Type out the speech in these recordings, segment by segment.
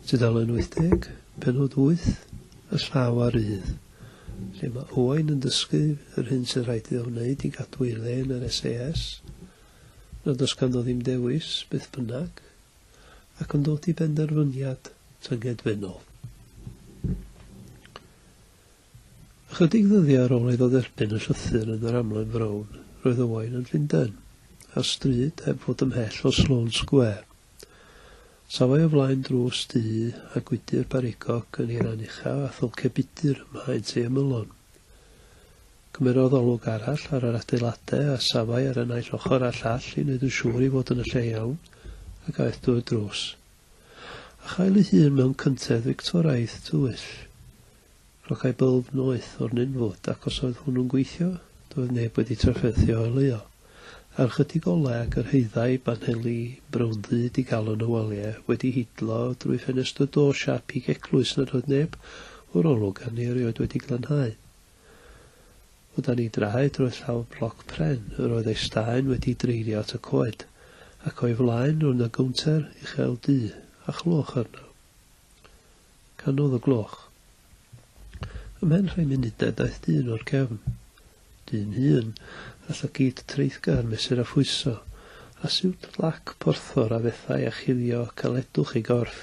Tudalen 80, penod 8, y llaw ar rydd, lle mae Owain yn dysgu yr hyn sy'n rhaid iddo wneud I gadw I le yn yr SAS, nad oes ganddo ddim dewis, beth bynnag, ac yn dod I benderfyniad tyngedfennol. Ychydig ddyddiau ar ôl iddo dderbyn y llythyr yn yr amlen frown, roedd Owain yn Llundain, ar stryd heb fod ymhell o Sloane Square. Safai o flaen drws dŷ a gwydr barigog yn ei ran uchaf a thylce budur ymhaent ei ymylon. Cymerodd olwg arall ar yr adeiladau a safai ar y naill ochr a llall I wneud yn siŵr I fod yn y lle iawn ac aeth dwy'r drws. A chael ei hun mewn cyntedd Victoraidd tywyll. Roedd ei bylb noeth o'r nynfwd ac os oedd hwnnw'n gweithio, doedd neb wedi trafferthio o leo. Ar chydig olau ag yr heiddau banheli brownddyd I gael yn y waliau wedi hidlo drwy ffenestr do siap I eglwys nad oedd neb o'r olwg a ni erioed wedi glanhau. O dan I draed roedd llaw bloc pren yr oedd ei staen wedi dreirio at y coed ac o'i flaen rwy'n y gwnter uchel dŷ a chloch arno. Canodd y gloch. Ymhen rhai munudau daeth dyn o'r cefn. Dyn hun a llygyd treithgar mesur a phwyso, a siwt lac porthor a fethau a chuddio caledwch I gorff.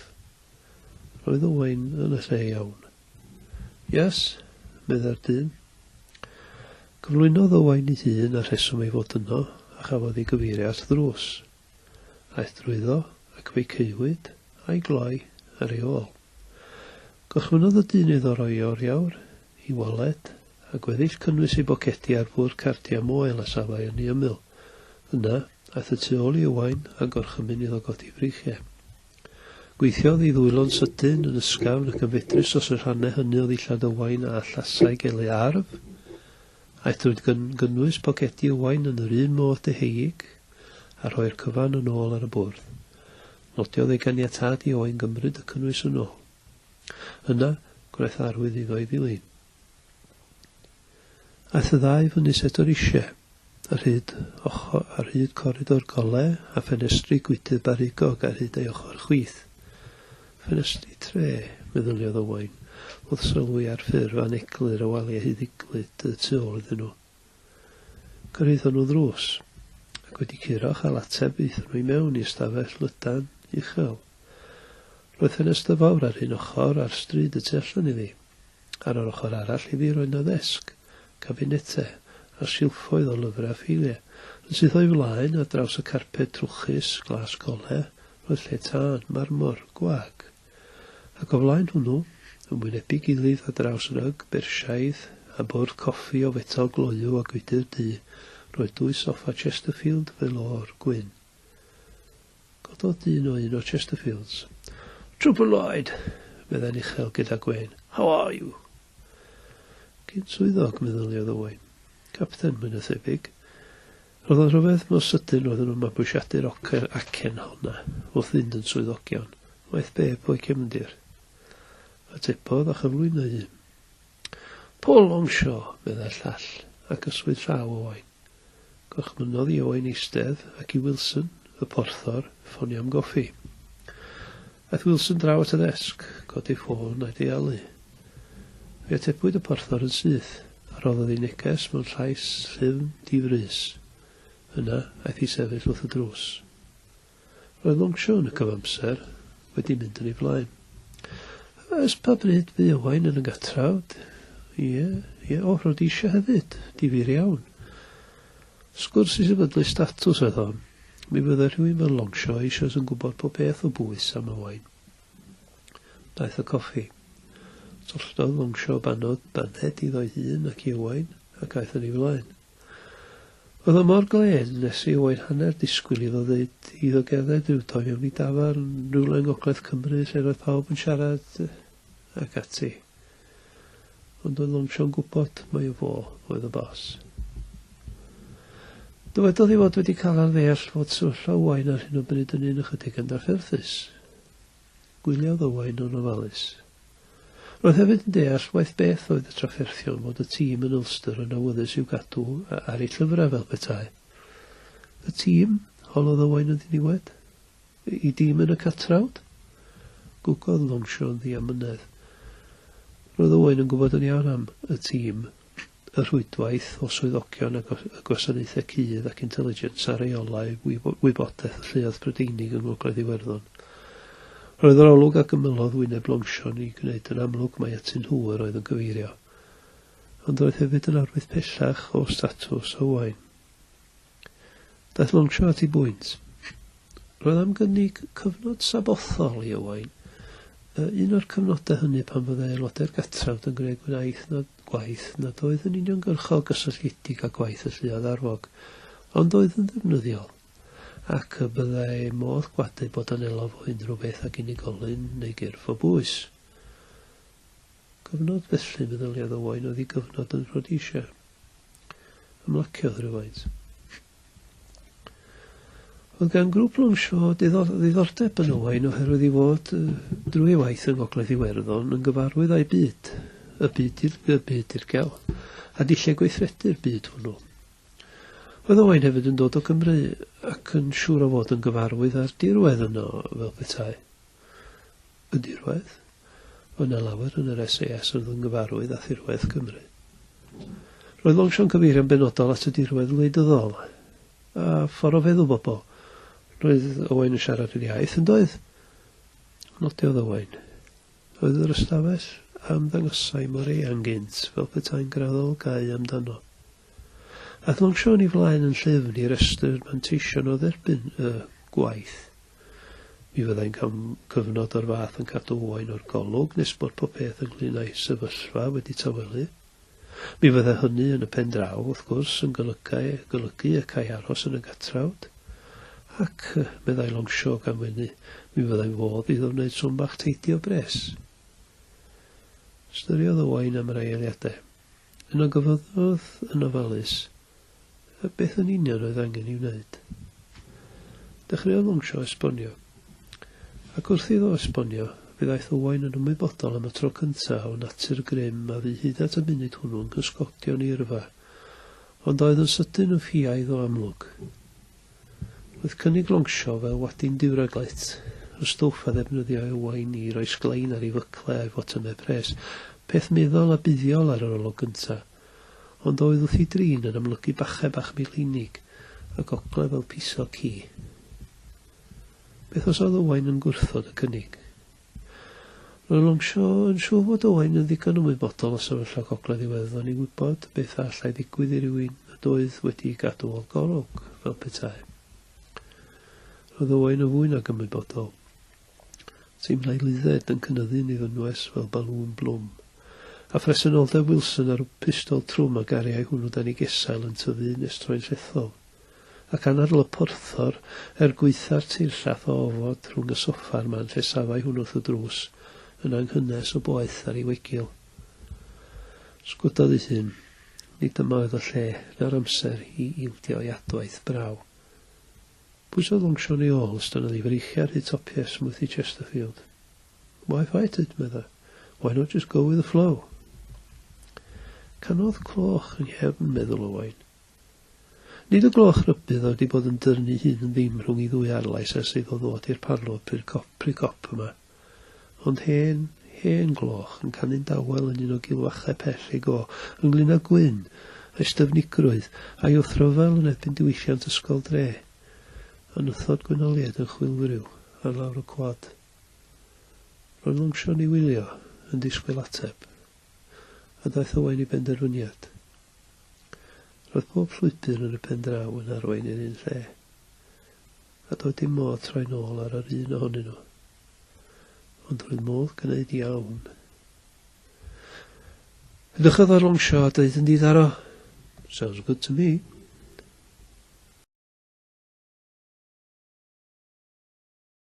Roedd Owain yn y lle iawn. Yes, medda'r dyn. Cyflwynodd Owain ei hun a rheswm ei fod yno, a chafodd ei gyfeirio at ddrws. Aeth drwyddo ac fe'i ceiwyd a'i gloi ar ei ôl. Gychwynodd y dyn iddo roi o'r iawr, I waled, a gweddill cynnwys ei bocedi ar fwrdd cardiau moel a safai yn ei ymyl. Yna, aeth y tu ôl I Owain a gorchymyn iddo godi frichiau. Gweithiodd I ddwylo'n sydyn yn ysgafn ac yn fedrus os y rhannau hynny o ddillad Owain a allasau gelu arf. Aeth drwy'n gynnwys bocedi Owain yn yr un modd deheig a rhoi'r cyfan yn ôl ar y bwrdd. Nodiodd ei ganiatad I Owain gymryd y cynnwys yn ôl. Yna, gwnaeth arwydd iddo I ddilyn. Aeth y ddau fyny set o'r eisiau, ar hyd coridor golau a ffenestri gwydyr barigog ar hyd ei ochr chwith. Ffenestri tre, meddyliodd Owain, wrth sylwi ar ffurf aneglur y waliau huddiglyd y tu ôl iddyn nhw. Cyrraeddon nhw ddrws, ac wedi curoch a lateb eithon nhw I mewn I ystafell lydan uchel. Roedd ffenestr fawr ar un ochr ar stryd y tu allan iddi. Ar yr ochr arall iddi roedd na ddesg, cabinetau a silffoedd o lyfrau a ffeiliau, yn sydd o'i flaen ar draws y carped trwchus, glas golau, roedd lle tân, marmor, gwag. Ac o flaen hwnnw, yn wynebu gilydd ar draws ryg, bersiaidd a bwrdd coffi o fetal gloiw a gwydr du, roedd dwy soffa Chesterfield velour gwyn. Gododd dyn o un o Chesterfields. Trooper Lloyd, meddai'n uchel gyda Gwen. How are you? Cyn swyddog, meddyliodd Owain. Capten, mae'n athebig. Roedd o'n rhyfedd mor sydyn roedden nhw'n mabwysiadu'r acen honna, wrth fynd yn swyddogion. Waith beb o'i cefndir. Atebodd a chyflwyno un. Paul Longshaw, meddai'r llall, ac yswyd llaw Owain. Gochmynodd I Owain eistedd ac I Wilson, y porthor, ffonio am goffi. Aeth Wilson draw at y ddesg, godi ffôn a'i dealu. Fe atebwyd y porthor yn syth, a roddodd ei neges mewn llais llyfn difrys. Yna, aeth I sefyll wrth y drws. Roedd Longshaw yn y cyfamser, wedi mynd yn ei flaen. Ys pa bryd fu Owain yn y gatrawd? Ie, roedd eisiau hefyd, difyr iawn. Sgwrs I sefydlu statws oedd hon. Mi fydde rhywun fel Longshaw eisiau yn gwybod pob beth o bwys am Owain. Daeth y coffi. Tolldodd Longshaw baned iddo'i hun ac I Owain ac aeth yn ei flaen. Oedd o mor glen nes I Owain hanner disgwyl iddo ddeud iddo gerdded rhyw to mewn I dafar rhywle yng Ngogledd Cymru lle roedd pawb yn siarad ac ati. Ond oedd Longshaw'n gwybod mai o fo oedd y bos. Dywedodd I fod wedi cael ar ddeall fod sefyllfa Owain ar hyn o bryd yn un ychydig yn darferthus. Gwyliodd Owain o'n ofalus. Roedd hefyd yn deall waith beth oedd y trafferthion fod y tîm yn Ulster yn awyddus i'w gadw ar ei llyfrau fel petai. Y tîm, holodd Owain yn ddiniwed? I dîm yn y catrawd? gwgodd Longshaw yn ddi amynedd. Roedd Owain yn gwybod yn iawn am y tîm, y rhwydwaith o swyddogion a gwasanaethau cudd ac intelligence a reolau wybodaeth y lluoedd Prydeinig yn Ngogledd Iwerddon. Roedd yr olwg ac ymylodd wyneb Longshaw i gwneud yn amlwg mai at nhŵr oedd yn gyfeirio, ond roedd hefyd yn arwydd pellach o statws Owain. Daeth Longshaw at ei bwynt. Roedd am gynnig cyfnod sabothol i Owain. Un o'r cyfnodau hynny pan fyddai aelodau'r gatrawd yn gwneud gwaith nad oedd yn uniongyrchol gysylltiedig â gwaith y lluoedd arfog, ond oedd yn ddefnyddiol, ac y byddai modd gwadu bod yn elof o unrhyw beth ag unigolyn neu gyrff o bwys. Cyfnod felly meddyliad Owain oedd ei gyfnod yn Rhodesia. Ymlaciodd rhywfaint. Oedd gan grŵp Longshaw ddiddordeb yn Owain oherwydd ei fod drwy waith yng Ngogledd Iwerddon yn gyfarwydd â'i byd, y byd i'r gel, a dillai gweithredu'r byd hwnnw. Oedd Owain hefyd yn dod o Gymru ac yn siŵr o fod yn gyfarwydd â'r dirwedd yno fel petai. Y dirwedd? Oedd na lawer yn yr SAS oedd yn gyfarwydd â thirwedd Cymru. Roedd Longshaw yn cyfeirio yn benodol at y dirwedd wleidyddol a ffordd o feddwl bobl. Roedd Owain yn siarad yr iaith yn doedd. Nodiodd Owain. Oedd yr ystafell am ddangosau mor eang gynt fel petai'n graddol gau amdano. Aeth Longshaw yn ei flaen yn llyfn i'r restr manteision o dderbyn gwaith. Mi fyddai'n cael cyfnod o'r fath yn cadw Owain o'r golwg nes bod popeth ynglŷn â'i sefyllfa wedi tawelu. Mi fyddai hynny yn y pen draw, wrth gwrs, yn golygu y cae aros yn y gatrawd. Ac meddai Longshaw gan wyni, mi fyddai'n fodd iddo wneud swm bach teithio bres. Styriodd Owain am rai eiliadau. Yno gyfoddodd yn ofalus, beth yn union oedd angen i'w wneud. Dechreuodd Longshaw esbonio. Ac wrth iddo esbonio, bydd Owain yn ymwybodol am y tro cyntaf o natur grym a fu hyd at y munud hwnnw'n cysgodion i yrfa, ond oedd yn sydyn yn ffiaidd o amlwg. Roedd cynnig Longshaw fel wadyn diwraglaeth, y stwff a ddefnyddio Owain i roi sglein ar ei fyclau a'i fotymau pres, peth meddwl a buddiol ar yr olwg gyntaf, ond oedd wrth ei drin yn amlygu bachau bach milinig a gogledd fel piso ci. Beth os oedd Owain yn gwrthod y cynnig? Roedd Longshaw yn siŵr fod Owain yn ddigon ymwybodol o sefyllfa Gogledd Iwerddon i wybod beth allai ddigwydd i rywun nad oedd wedi gadw o'r golwg fel petai. Roedd Owain yn fwy nag ymwybodol. Teimlai lydded yn cynyddu'n ei ddynwes fel balwn blwm, a phresenoldeb Wilson ar pistol trwm a gariau hwnnw dan ei gesail yn tyfu nes troi'n llethol, ac anarl y porthor gweitha'r tirllath o ofod rhwng y soffa'r man lle safai hwnnw wrth y drws, yn anghynnes o boeth ar ei wegil. Sgwdodd ei hyn, nid yma oedd o lle na'r amser i ildio i adwaith braw. Bwysodd Longshaw ei ôl ystod ei freichiau'r hyd topiau Smoothie Chesterfield. Why fight it, medda? Why not just go with the flow? Canodd cloch yn nghefn, meddwl Owain. Nid y gloch rybydd oedd wedi bod yn dyrnu hun yn ddim rhwng ei ddwy arlais ers iddo ddod i'r parlwr precop yma, ond hen gloch yn canu'n dawel yn un o gilwachau pell ei go, ynglyn â gwyn, a'i styfnigrwydd, a'i wrthryfel yn erbyn diwylliant ysgol dre. A nythod gwynoliaid yn chwilfryw ar lawr y quad. Roedd Longshaw i wylio yn disgwyl ateb, a daeth Owain i benderfyniad. Roedd pob llwybr yn y pen draw yn arwain i'r un lle, a doedd dim modd troi nôl ar yr un ohonyn nhw, ond roedd modd gwneud iawn. Edrychodd ar Longshaw a dweud yn diddaro, "Sounds good to me."